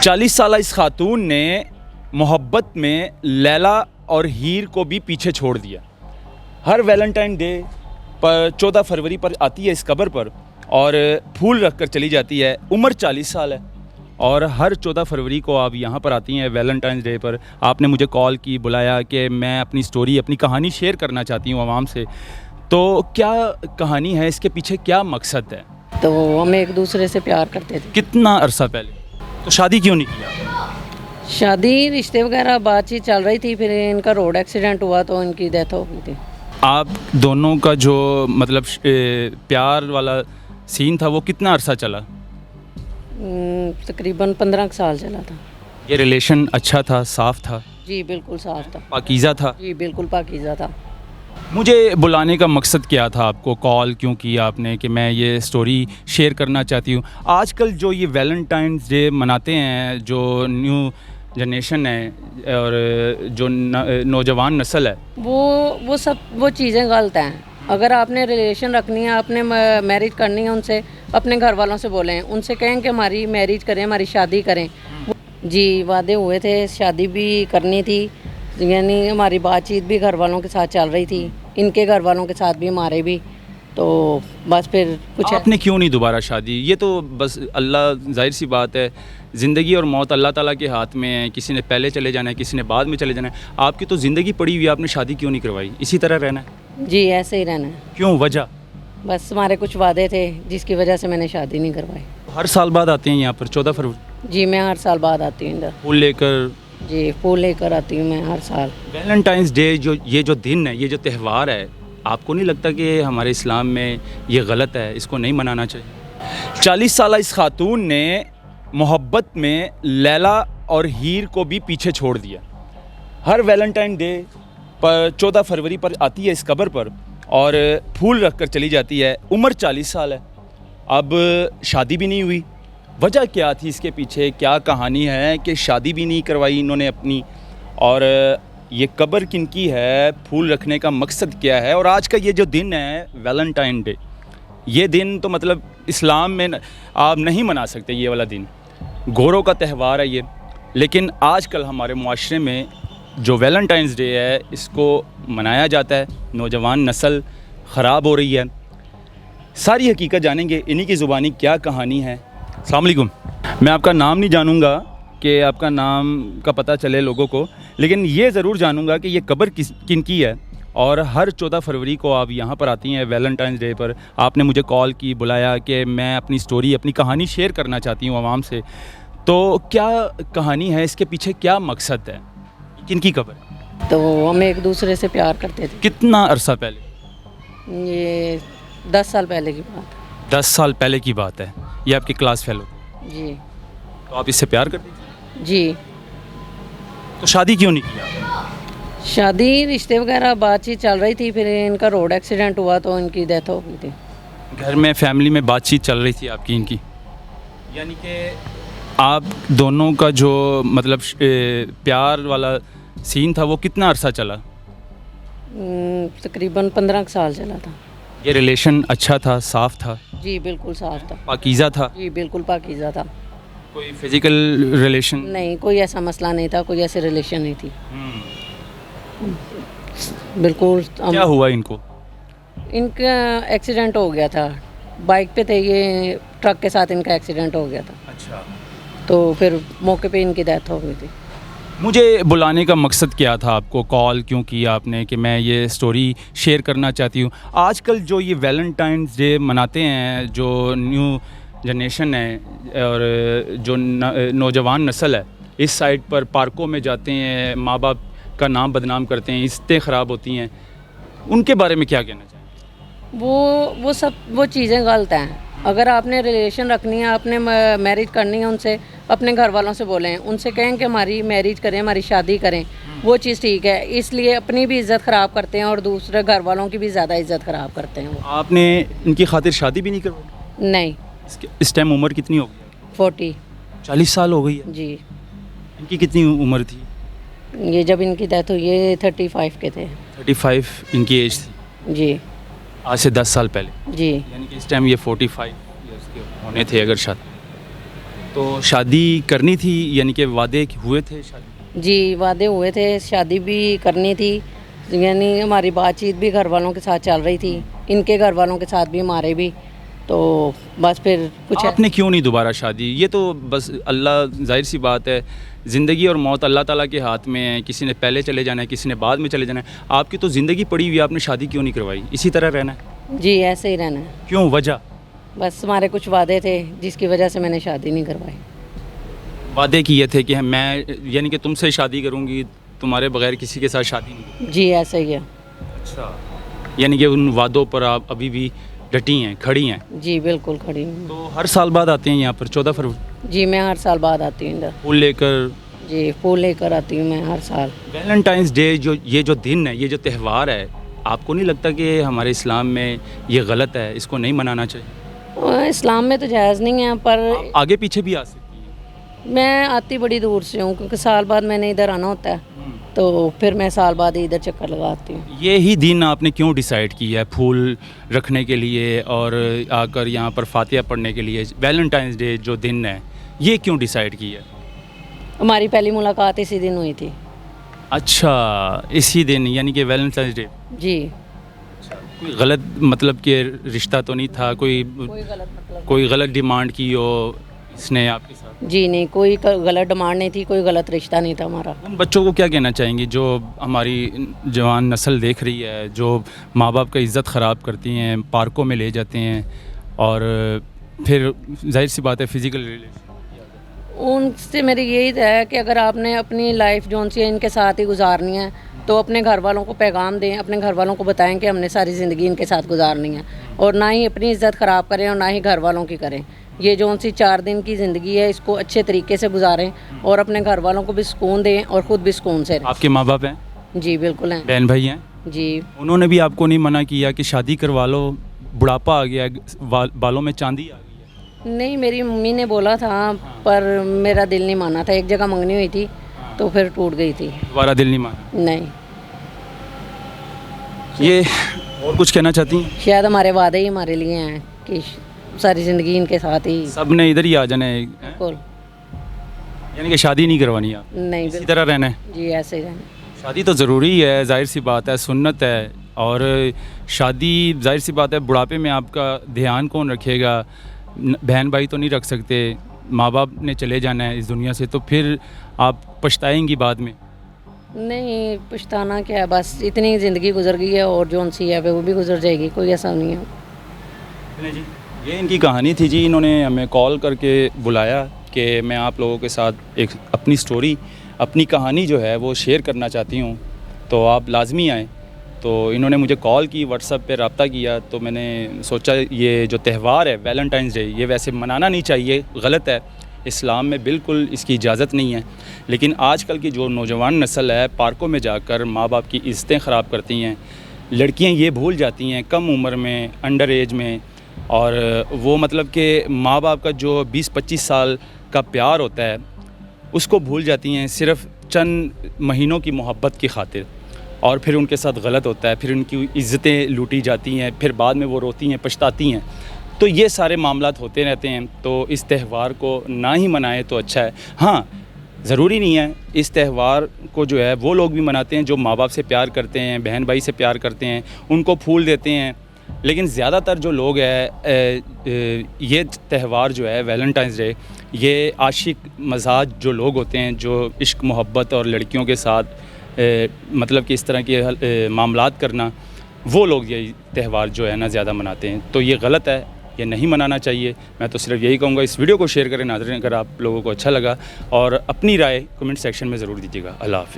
40 साल इस खातून ने मोहब्बत में लैला और हीर को भी पीछे छोड़ दिया। हर वैलेंटाइन डे पर 14 फरवरी पर आती है इस कब्र पर और फूल रख कर चली जाती है। उम्र 40 साल है और हर 14 फरवरी को आप यहाँ पर आती हैं वैलेंटाइन डे पर। आपने मुझे कॉल की, बुलाया कि मैं अपनी स्टोरी, अपनी कहानी शेयर करना चाहती हूँ आवाम से। तो क्या कहानी है, इसके पीछे क्या मकसद है? तो हम एक दूसरे से प्यार करते थे। कितना अरसा पहले? तो शादी क्यों नहीं किया? शादी, रिश्ते वगैरह बातचीत चल रही थी, फिर इनका रोड एक्सीडेंट हुआ तो इनकी डेथ हो गई थी। आप दोनों का जो मतलब प्यार वाला सीन था वो कितना अरसा चला? तकरीबन 15 साल चला था। ये रिलेशन अच्छा था, साफ़ था, जी बिल्कुल साफ था, पाकीज़ा था? जी बिल्कुल पाकीज़ा था। मुझे बुलाने का मकसद क्या था? आपको कॉल क्यों किया आपने कि मैं ये स्टोरी शेयर करना चाहती हूँ? आजकल जो ये वैलेंटाइंस डे मनाते हैं, जो न्यू जनरेशन है और जो नौजवान नस्ल है, वो चीज़ें गलत हैं। अगर आपने रिलेशन रखनी है, आपने मैरिज करनी है, उनसे अपने घर वालों से बोलें, उनसे कहें कि हमारी मैरिज करें, हमारी शादी करें। जी वादे हुए थे, शादी भी करनी थी, यानी हमारी बातचीत भी घर वालों के साथ चल रही थी, इनके घर वालों के साथ भी, हमारे भी। तो बस फिर कुछ आपने क्यों नहीं दोबारा शादी? ये तो बस अल्लाह, जाहिर सी बात है, ज़िंदगी और मौत अल्लाह ताला के हाथ में है। किसी ने पहले चले जाना है, किसी ने बाद में चले जाना है। आपकी तो ज़िंदगी पड़ी हुई है, आपने शादी क्यों नहीं करवाई? इसी तरह रहना है? जी ऐसे ही रहना है। क्यों, वजह? बस हमारे कुछ वादे थे जिसकी वजह से मैंने शादी नहीं करवाई। हर साल बाद आते हैं यहाँ पर 14 फरवरी? जी मैं हर साल बाद आती हूँ इधर। फूल लेकर? जी फूल लेकर आती हूँ मैं हर साल। वैलेंटाइंस डे जो दिन है, ये जो त्यौहार है, आपको नहीं लगता कि हमारे इस्लाम में ये गलत है, इसको नहीं मनाना चाहिए? 40 साल इस खातून ने मोहब्बत में लैला और हीर को भी पीछे छोड़ दिया। हर वैलेंटाइन डे पर 14 फरवरी पर आती है इस कब्र पर और फूल रख कर चली जाती है। उम्र 40 साल है, अब शादी भी नहीं हुई। वजह क्या थी इसके पीछे? क्या कहानी है कि शादी भी नहीं करवाई इन्होंने अपनी? और ये कब्र किनकी है? फूल रखने का मकसद क्या है? और आज का ये जो दिन है वैलेंटाइन डे, ये दिन तो मतलब इस्लाम में आप नहीं मना सकते। ये वाला दिन गोरों का त्यौहार है ये, लेकिन आजकल हमारे मुआशरे में जो वैलेंटाइंस डे है इसको मनाया जाता है। नौजवान नस्ल ख़राब हो रही है। सारी हकीकत जानेंगे, इन्हीं की ज़ुबानी क्या कहानी है। अस्सलाम वालेकुम। मैं आपका नाम नहीं जानूँगा कि आपका नाम का पता चले लोगों को, लेकिन ये ज़रूर जानूँगा कि ये कब्र किनकी है। और हर 14 फरवरी को आप यहाँ पर आती हैं वैलेंटाइंस डे पर। आपने मुझे कॉल की, बुलाया कि मैं अपनी स्टोरी, अपनी कहानी शेयर करना चाहती हूँ आवाम से। तो क्या कहानी है, इसके पीछे क्या मकसद है? किनकी कब्र है? तो हम एक दूसरे से प्यार करते थे। कितना अरसा पहले? ये 10 साल पहले की बात है। 10 साल पहले की बात है। ये आपकी क्लास फेलो? जी। तो आप इससे प्यार करती थी? जी। तो शादी क्यों नहीं किया? शादी, रिश्ते वगैरह बातचीत चल रही थी, फिर इनका रोड एक्सीडेंट हुआ तो इनकी डेथ हो गई थी। घर में, फैमिली में बातचीत चल रही थी आपकी इनकी, यानी कि आप दोनों का जो मतलब प्यार वाला सीन था वो कितना अरसा चला? तकरीबन 15 साल चला था। ये रिलेशन अच्छा था, साफ़ था, जी बिल्कुल साफ था, पाकीज़ा था? जी बिल्कुल पाकीज़ा था। कोई फिज़िकल रिलेशन? नहीं, कोई ऐसा मसला नहीं था, कोई ऐसी रिलेशन नहीं थी। बिल्कुल। क्या हुआ इनको? इनका एक्सीडेंट हो गया था, बाइक पे थे ये, ट्रक के साथ इनका एक्सीडेंट हो गया था। अच्छा। तो फिर मौके पे इनकी डेथ हो गई थी। मुझे बुलाने का मकसद क्या था? आपको कॉल क्यों किया आपने कि मैं ये स्टोरी शेयर करना चाहती हूँ? आजकल जो ये वैलेंटाइंस डे मनाते हैं, जो न्यू जनरेशन है और जो नौजवान नस्ल है, इस साइड पर पार्कों में जाते हैं, माँ बाप का नाम बदनाम करते हैं, इज़्ज़तें ख़राब होती हैं, उनके बारे में क्या कहना चाहें? वो चीज़ें गलत हैं। अगर आपने रिलेशन रखनी है, आपने मैरिज करनी है, उनसे अपने घर वालों से बोलें, उनसे कहें कि हमारी मैरिज करें, हमारी शादी करें। वो चीज़ ठीक है, इसलिए अपनी भी इज़्ज़त ख़राब करते हैं और दूसरे घर वालों की भी ज़्यादा इज़्ज़त ख़राब करते हैं वो। आपने इनकी खातिर शादी भी नहीं करवाई? नहीं। इस टाइम उम्र कितनी हो गई? 40। 40 साल हो गई है? जी। इनकी कितनी उम्र थी? ये जब इनकी डेथ हुई, ये 35 के थे। 35 इनकी एज थी? जी। आज से 10 साल पहले? जी। यानी कि इस टाइम ये 45 ईयर्स के होने थे अगर शायद। तो शादी करनी थी, यानी कि वादे हुए थे शादी? जी वादे हुए थे, शादी भी करनी थी, यानी हमारी बातचीत भी घर वालों के साथ चल रही थी, इनके घर वालों के साथ भी, हमारे भी। तो बस फिर कुछ आपने क्यों नहीं दोबारा शादी? ये तो बस अल्लाह, जाहिर सी बात है, ज़िंदगी और मौत अल्लाह ताला के हाथ में है। किसी ने पहले चले जाना है, किसी ने बाद में चले जाना है। आपकी तो ज़िंदगी पड़ी हुई है, आपने शादी क्यों नहीं करवाई? इसी तरह रहना है? जी ऐसे ही रहना है। क्यों, वजह? बस हमारे कुछ वादे थे जिसकी वजह से मैंने शादी नहीं करवाई। वादे किए थे कि मैं, यानी कि तुमसे शादी करूंगी, तुम्हारे बगैर किसी के साथ शादी नहीं करूंगी। जी ऐसे ही है। अच्छा, यानी कि उन वादों पर आप अभी भी डटी हैं, खड़ी हैं? जी बिल्कुल खड़ी हूँ। तो हर साल बाद आते हैं यहाँ पर 14 फरवरी? जी मैं हर साल बाद आती हूँ इधर। फूल लेकर? जी फूल लेकर आती हूँ मैं हर साल। वैलेंटाइंस डे ये जो दिन है, ये जो त्यौहार है, आपको नहीं लगता कि हमारे इस्लाम में ये गलत है, इसको नहीं मनाना चाहिए? इस्लाम में तो जायज़ नहीं है, पर आप आगे पीछे भी आ सकती हैं। मैं आती बड़ी दूर से हूँ, क्योंकि साल बाद मैंने इधर आना होता है, तो फिर मैं साल बाद ही इधर चक्कर लगाती हूँ। ये ही दिन आपने क्यों डिसाइड किया है फूल रखने के लिए और आकर यहाँ पर फातिहा पढ़ने के लिए? वैलेंटाइंस डे जो दिन है, ये क्यों डिसाइड किया? हमारी पहली मुलाकात इसी दिन हुई थी। अच्छा, इसी दिन, यानी कि वैलेंटाइंस डे। जी कोई गलत मतलब कि रिश्ता तो नहीं था? कोई गलत मतलब? कोई गलत डिमांड की हो इसने आपके साथ? जी नहीं, कोई गलत डिमांड नहीं थी, कोई गलत रिश्ता नहीं था हमारा। उन बच्चों को क्या कहना चाहेंगी जो हमारी जवान नस्ल देख रही है, जो माँ बाप का इज़्ज़त ख़राब करती हैं, पार्कों में ले जाते हैं और फिर जाहिर सी बात है फ़िज़िकल रिलेशन? उनसे मेरी यही है कि अगर आपने अपनी लाइफ जोन सी है इनके साथ ही गुजारनी है, तो अपने घर वालों को पैगाम दें, अपने घर वालों को बताएं कि हमने सारी ज़िंदगी इनके साथ गुजारनी है, और ना ही अपनी इज़्ज़त ख़राब करें और ना ही घर वालों की करें। ये जोन सी 4 दिन की ज़िंदगी है, इसको अच्छे तरीके से गुजारें और अपने घर वालों को भी सुकून दें और ख़ुद भी सुकून से रहें। आपके माँ बाप हैं? जी बिल्कुल हैं। बहन भाई हैं? जी उन्होंने भी आपको नहीं मना किया कि शादी करवा लो, बुढ़ापा आ गया है, बालों में चांदी आ गई है? नहीं, मेरी मम्मी ने बोला था, पर मेरा दिल नहीं माना था। एक जगह मंगनी हुई थी तो फिर टूट गई थी। दोबारा दिल नहीं माना? नहीं। ये और कुछ कहना चाहती हैं? शायद हमारे वादे ही हमारे लिए हैं कि सारी ज़िंदगी इनके साथ ही। सब ने इधर ही आ जाना है, बिल्कुल। यानी कि शादी नहीं करवानी आप? नहीं इसी बिल्कुल। तरह रहना है? जी ऐसे ही रहना। शादी तो ज़रूरी है, जाहिर सी बात है, सुन्नत है। और शादी जाहिर सी बात है, बुढ़ापे में आपका ध्यान कौन रखेगा? बहन भाई तो नहीं रख सकते, माँ बाप ने चले जाना है इस दुनिया से, तो फिर आप पछताएंगी बाद में? नहीं, पछताना क्या है, बस इतनी ज़िंदगी गुजर गई है और जोन सी है वो भी गुजर जाएगी, कोई ऐसा नहीं है। जी, ये इनकी कहानी थी जी। इन्होंने हमें कॉल करके बुलाया कि मैं आप लोगों के साथ एक अपनी स्टोरी, अपनी कहानी जो है वो शेयर करना चाहती हूँ, तो आप लाजमी आएँ। तो इन्होंने मुझे कॉल की, व्हाट्सएप पे रब्ता किया, तो मैंने सोचा ये जो त्यौहार है वैलेंटाइंस डे, ये वैसे मनाना नहीं चाहिए, गलत है, इस्लाम में बिल्कुल इसकी इजाज़त नहीं है। लेकिन आजकल की जो नौजवान नस्ल है, पार्कों में जाकर माँ बाप की इज़्ज़तें ख़राब करती हैं। लड़कियां ये भूल जाती हैं कम उम्र में, अंडर एज में, और वो मतलब कि माँ बाप का जो 20-25 साल का प्यार होता है उसको भूल जाती हैं सिर्फ़ चंद महीनों की मोहब्बत की खातिर, और फिर उनके साथ गलत होता है, फिर उनकी इज़्ज़तें लूटी जाती हैं, फिर बाद में वो रोती हैं, पछताती हैं। तो ये सारे मामलात होते रहते हैं। तो इस त्यौहार को ना ही मनाएं तो अच्छा है। हाँ, ज़रूरी नहीं है, इस त्यौहार को जो है वो लोग भी मनाते हैं जो माँ बाप से प्यार करते हैं, बहन भाई से प्यार करते हैं, उनको फूल देते हैं। लेकिन ज़्यादातर जो लोग हैं, ये त्यौहार जो है वैलेंटाइंस डे, ये आशिक मजाज जो लोग होते हैं, जो इश्क मोहब्बत और लड़कियों के साथ मतलब कि इस तरह के मामलात करना, वो लोग ये त्यौहार जो है ना ज़्यादा मनाते हैं। तो ये गलत है, ये नहीं मनाना चाहिए। मैं तो सिर्फ यही कहूँगा, इस वीडियो को शेयर करें नाज़रीन, अगर आप लोगों को अच्छा लगा, और अपनी राय कमेंट सेक्शन में ज़रूर दीजिएगा। अल्लाह हाफ़िज़।